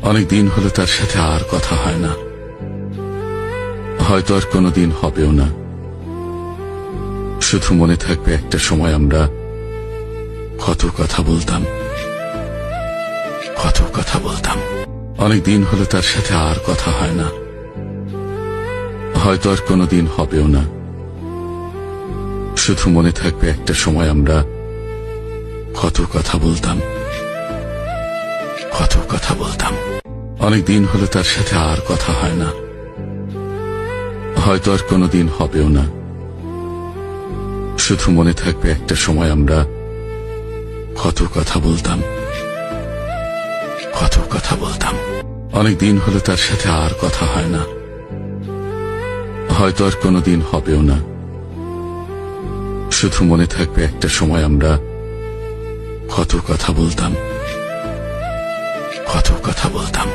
অনেক দিন হলো তার সাথে আর কথা হয় না, হয়তো আর কোনোদিন হবেও না। শুধু মনে থাকবে একটা সময় আমরা কত কথা বলতাম, কত কথা বলতাম। অনেক দিন হলো তার সাথে আর কথা হয় না, হয়তো আর কোনোদিন হবেও না। শুধু মনে থাকবে একটা সময় আমরা কত কথা বলতাম, কত কথা বলতাম। অনেক দিন হলো তার সাথে আর কথা হয় না, হয়তো আর কোনোদিন হবেও না। শুধু মনে থাকবে একটা সময় আমরা কত কথা বলতাম, কত কথা বলতাম। অনেক দিন হলো তার সাথে আর কথা হয় না, হয়তো আর কোনোদিন হবেও না। শুধু মনে থাকবে একটা সময় আমরা কত কথা বলতাম, কত কথা বলতাম।